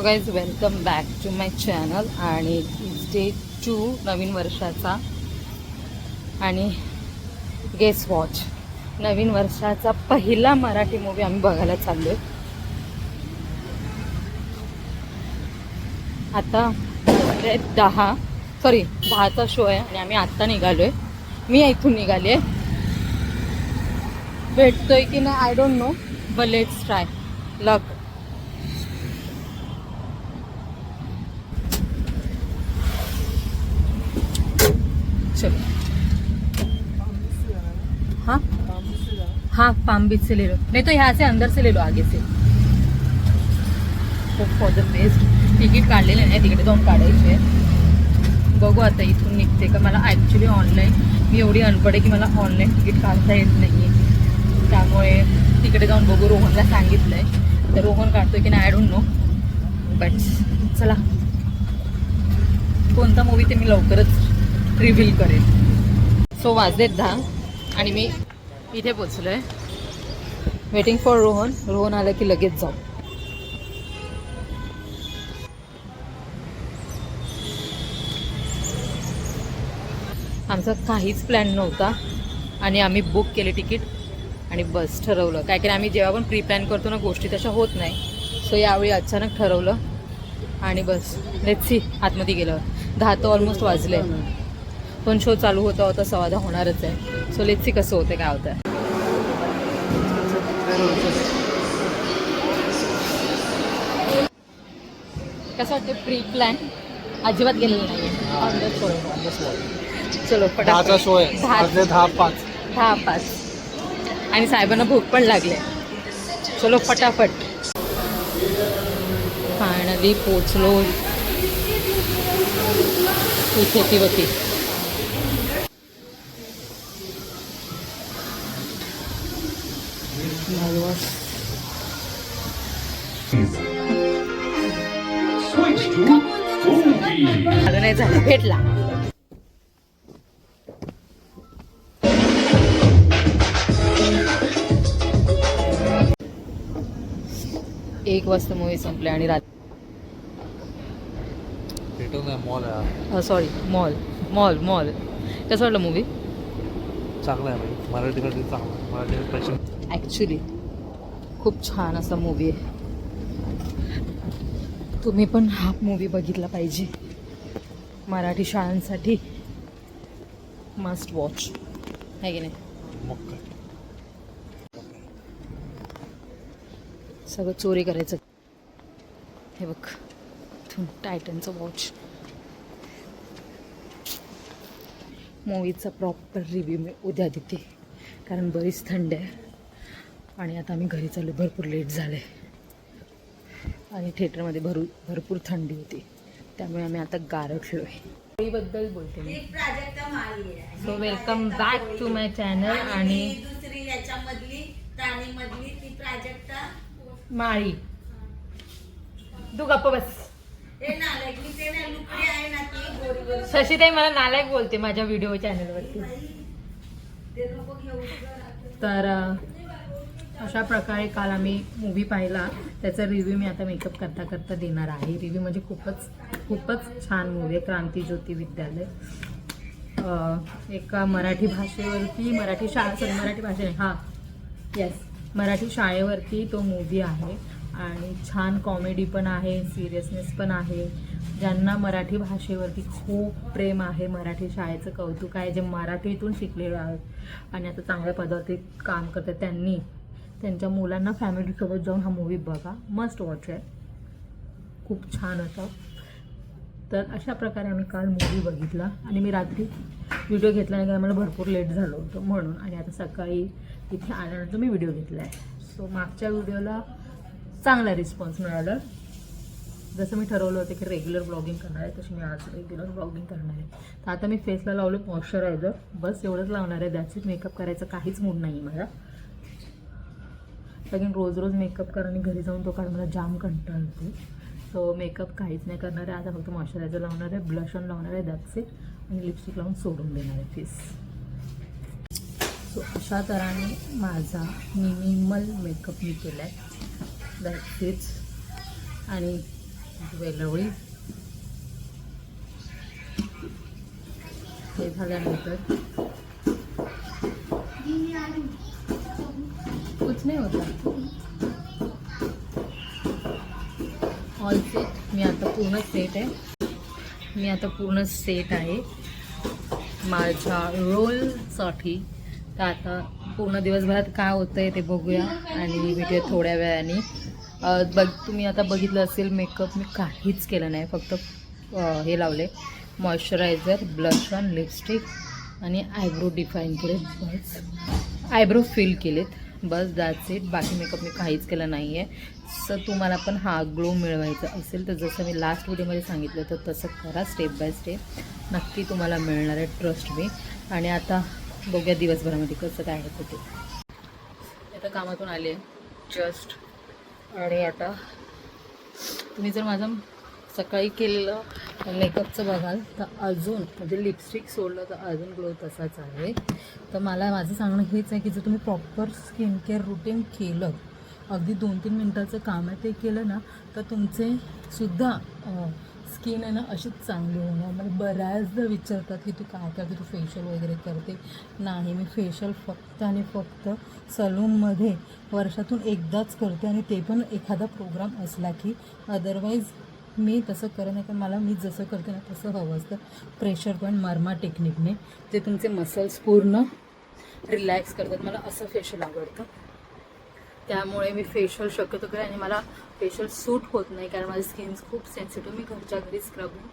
So guys welcome back to my channel. आणि day 2 नवीन वर्षाचा आणि गेस वॉच नवीन वर्षाचा पहिला मराठी मूवी आम्ही बघायला चाललो आहे. आता 10चा शो आहे आणि आम्ही आत्ता निघालो आहे. मी इथून निघाली आहे. भेटतोय की नाही I don't know, but let's try luck. चलो. हाँ हाँ, पाम बीच से ले लो, नहीं तो यहाँ से अंदर से ले लो, आगे से. For the best. तिकीट काढलेलं नाही, तिकडे जाऊन काढायचे. बघू आता इथून निघते का. मला ॲक्च्युली ऑनलाईन, मी एवढी अनपड आहे की मला ऑनलाईन तिकीट काढता येत नाही आहे. त्यामुळे तिकडे जाऊन बघू. रोहनला सांगितलं आहे, तर रोहन काढतोय की नाही आय डोंट नो, बट चला. कोणता मूवी ते मी लवकरच रिव्हील करेन. सो वाजलेत 10 आणि मी इथे पोचलो आहे. Waiting for Rohan. रोहन आलं की लगेच जाऊ. आमचा काहीच प्लॅन नव्हता आणि आम्ही बुक केले तिकीट आणि बस ठरवलं. काय की आम्ही जेव्हा पण प्री प्लॅन करतो ना गोष्टी तशा होत नाही. सो यावेळी अचानक ठरवलं आणि बस लेट्स सी. आतमध्ये गेलं 10 तर ऑलमोस्ट वाजले. पण शो चालू होता 10:15 होणारच आहे. सो लेट्स सी कसं होतं काय होतं. कसं वाटतं प्री प्लॅन अजिबात गेलेलं नाही आहे. On the show. चलो फटाफट शो आहे. 10:05 आणि साहेबांना भूक पण लागले. चलो फटाफट. फायनली पोचलो इथे ती होती. नाही झालं, भेटला. एक वाजता मूवी संपली आणि सॉरी मॉल. कसं वाटलं मूवी? चांगला आहे. मराठीमध्ये चांगला. मराठी ॲक्च्युली खूप छान असा मूवी आहे. तुम्ही पण हा मूवी बघितला पाहिजे. मराठी शाळांसाठी मस्ट वॉच आहे की नाही. सगळं चोरी करायचं. हे बघ टायटनचं वॉच. मूवीचा प्रॉपर रिव्ह्यू मी उद्या देते, कारण बरीच थंड आहे आणि आता आम्ही घरी चाललो. भरपूर लेट झालं आहे आणि थिएटरमध्ये भरपूर थंडी होती, त्यामुळे आम्ही आता गारठलो आहे. मूवीबद्दल बोलते मी. So welcome back to my channel. आणि दुसरी याच्यामधली प्राणीमधली ती प्राजक्ता माळी. तू गप्प बस. शशीताई मला नालायक बोलते माझ्या व्हिडिओ चॅनलवरती. तर अशा प्रकारे काल आम्ही मूवी पाहिला. त्याचा रिव्ह्यू मी आता मेकअप करता देणार आहे. रिव्ह्यू म्हणजे खूपच छान मूवी आहे. क्रांतिज्योती विद्यालय. एका मराठी भाषेवरती, मराठी भाषेने मराठी शाळेवरती तो मूवी आहे. आणि छान कॉमेडी पण आहे, सिरियसनेस पण आहे. ज्यांना मराठी भाषेवरती खूप प्रेम आहे, मराठी शाळेचं कौतुक आहे, जे मराठीतून शिकलेले आहेत आणि आता चांगल्या पदावरती काम करतात, त्यांनी त्यांच्या मुलांना फॅमिलीसोबत जाऊन हा मूवी बघा. मस्ट वॉच आहे. खूप छान होता. तर अशा प्रकारे आम्ही काल मूवी बघितला आणि मी रात्री व्हिडिओ घेतला नाही कारण मला भरपूर लेट झालं होतं म्हणून. आणि आता सकाळी इथे आल्यानंतर मी व्हिडिओ घेतला आहे. सो मागच्या व्हिडिओला चांगला रिस्पॉन्स मिळाला. जसं मी ठरवलं होतं की रेग्युलर ब्लॉगिंग करणार आहे, तशी मी आज रेग्युलर ब्लॉगिंग करणार आहे. तर आता मी फेसला लावलं मॉइश्चरायझर, बस एवढंच लावणार आहे. That's it. मेकअप करायचं काहीच मूड नाही मला. कारण रोज मेकअप करा आणि घरी जाऊन तो काढ मला जाम कंटाळते. सो मेकअप काहीच नाही करणार आहे. आता फक्त मॉइश्चरायझर लावणार आहे, ब्लश ऑन लावणार आहे, दॅट्स इट. आणि लिपस्टिक लावून सोडून देणार आहे फेस. सो अशा तऱ्हेने माझा मिनिमल मेकअप मी केला आहे. That's it. आणि वेलवळी. हे झाल्यानंतर कुछ नाही होता. All set. मी आता पूर्ण सेट आहे माझ्या रोलसाठी. तर आता पूर्ण दिवसभरात काय होतं आहे ते बघूया आणि भेटूया थोड्या वेळाने. तुम्ही आता बघितलं असेल मेकअप मी काहीच केलं नाही, फक्त हे लावले मॉइश्चरायझर, ब्लश ऑन, लिपस्टिक आणि आयब्रो डिफाईन केले, बस आयब्रो फिल केलेत, बस दॅट्स इट. बाकी मेकअप मी काहीच केलं नाही आहे. सो तुम्हाला पण हा ग्लो मिळवायचा असेल तर जसं मी लास्ट व्हिडिओमध्ये सांगितलं तर तसं करा, स्टेप बाय स्टेप. नक्की तुम्हाला मिळणार आहे, ट्रस्ट मी. आणि आता बघूया दिवसभरामध्ये कसं काय होतं ते. आता कामातून आले जस्ट. आणि आता तुम्ही जर माझं सकाळी केलेलं मेकअपचं बघाल तर अजून म्हणजे लिपस्टिक सोडलं तर अजून ग्लो तसाच आहे. तर माझं सांगणं हेच आहे की जर तुम्ही प्रॉपर स्किन केअर रुटीन केलं, अगदी 2-3 मिनटाचं काम आहे ते केलं ना, तर तुमचे सुद्धा स्किन आहे ना अशीच चांगली होणार. मला बऱ्याचदा विचारतात की तू काय करते, तू फेशियल वगैरे करते. नाही, मी फेशियल फक्त आणि फक्त सलूनमध्ये वर्षातून एकदाच करते आणि ते पण एखादा प्रोग्राम असला की. अदरवाईज मी तसं करत नाही, कारण मी जसं करते ना तसं हवं असतं. प्रेशर पॉईंट मर्मा टेक्निकने जे तुमचे मसल्स पूर्ण रिलॅक्स करतात, मला असं फेशियल आवडतं. त्यामुळे मी फेशियल शक्यतो करेन. आणि मला फेशियल सूट होत नाही कारण माझी स्किन खूप सेन्सिटिव्ह. मी घरच्या घरी स्क्रबिंग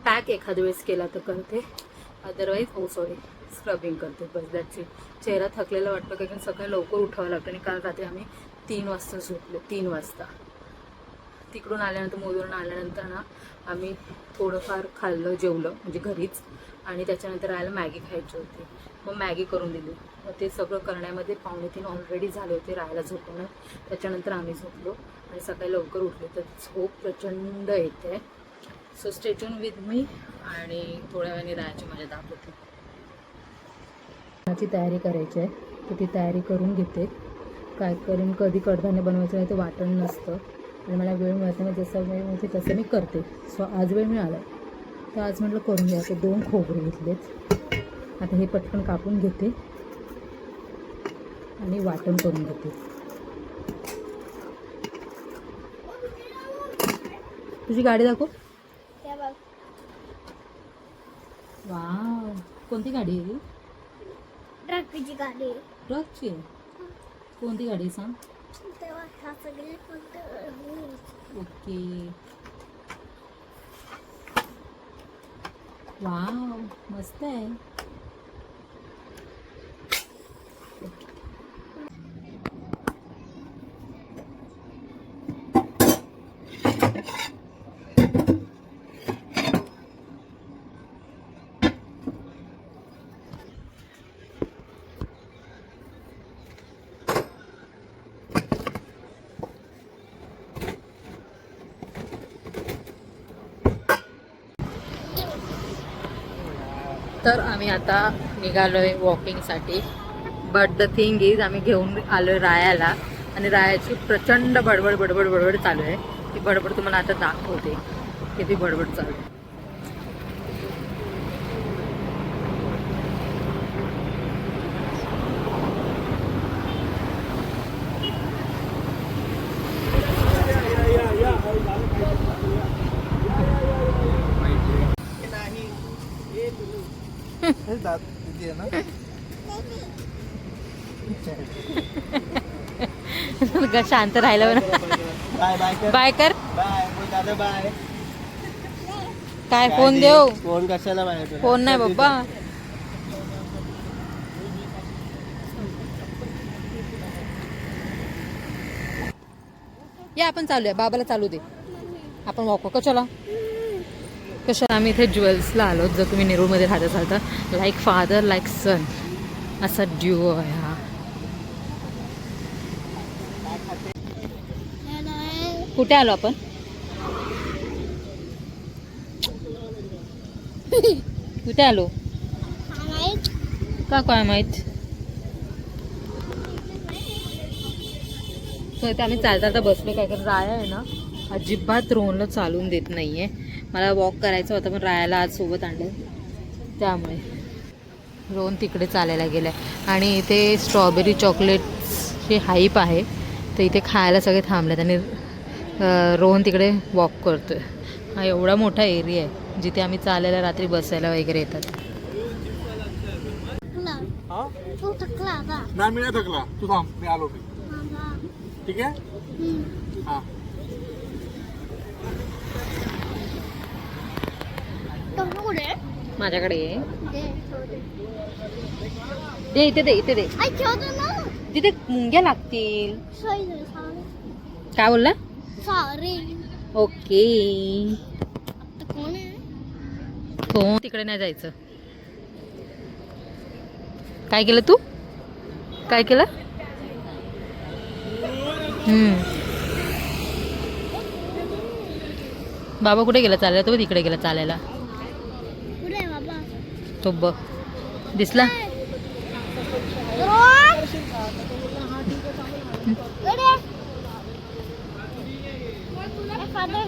पॅक एखाद्या वेळेस केला तर करते, अदरवाईज स्क्रबिंग करते, बस दॅट्स इट. चेहरा थकलेला वाटतं कारण सकाळी लवकर उठावं लागतं. आणि काल रात्री आम्ही 3 वाजता झोपलो. 3 वाजता तिकडून आल्यानंतर, मोदीवरून आल्यानंतर ना आम्ही थोडंफार खाल्लं, जेवलं म्हणजे घरीच. आणि त्याच्यानंतर राहायला मॅगी खायची होती, मग मॅगी करून दिली. मग ते सगळं करण्यामध्ये 2:45 ऑलरेडी झाले होते राहायला झोपून. त्याच्यानंतर आम्ही झोपलो आणि सकाळी लवकर उठले तर झोप प्रचंड येते. So stay tune with me. आणि थोड्या वेळाने राहायची मजा दाखवते. ची तयारी करायची आहे तर ती तयारी करून घेते. काय करीन, कधी कडधान्य बनवायचं नाही तर वाटण नसतं आणि मला वेळ मिळत नाही, जसं वेळ मिळते तसं मी करते. सो आज वेळ मिळाला तर आज म्हटलं करून घ्यायचं. 2 खोबरे घेतलेत. आता हे पटकन कापून घेते आणि वाटण करून घेते. तुझी गाडी दाखव. वाव, कोणती गाडी आहे? ट्रकची गाडी. ट्रकची? कोणती गाडी सांग. ओके. वाव, मस्त आहे. तर आम्ही आता निघालोय वॉकिंगसाठी. बट द थिंग इज आम्ही घेऊन आलोय रायाला आणि रायाची प्रचंड बडबड चालू आहे. ती बडबड तुम्हाला आता दाखवते किती बडबड चालू आहे. शांत राहिलं. बाय कर. बाय. काय फोन देऊ? फोन कशाला बाय? फोन नाही बाबा. या आपण चालूया, बाबाला चालू दे, आपण वॉक. कशाला आम्ही इथे ज्वेल्सला आलो. जर तुम्ही नेरूळमध्ये राहत असाल तर लाईक फादर लाईक सन असा ड्युओ आहे हा. कुठे आलो आपण? कुठे आलो का काय माहित. तर इथे आम्ही चालता बसलो काय, कारण राया आहे ना अजिबात रोहनला चालून देत नाहीये. मला वॉक करायचं होतं पण रायाला आज सोबत आणलं त्यामुळे रोहन तिकडे चालायला गेलाय. आणि इथे स्ट्रॉबेरी चॉकलेटची हाईप आहे तर इथे खायला सगळे थांबलेत आणि रोहन तिकडे वॉक करतोय. हा एवढा मोठा एरिया आहे जिथे आम्ही चालायला रात्री बसायला वगैरे येतात. हा तू थकला का नाही मी नाही थकला तू थांब मी आलो मी ठीक आहे हा कुठे माझ्याकडे ये. दे दे इथे दे इथे दे आई ठेवतो ना तिथे मुंग्या लागतील. सॉरी काय बोलला? Sorry okay. आता कोण आहे हो तिकडे नाही जायचं. काय केलं तू? काय केलं? बाबा कुठे गेला चालायला? तो तिकडे गेला चालायला. कुठे आहे बाबा तो बघ दिसला. रोहन कडे फादर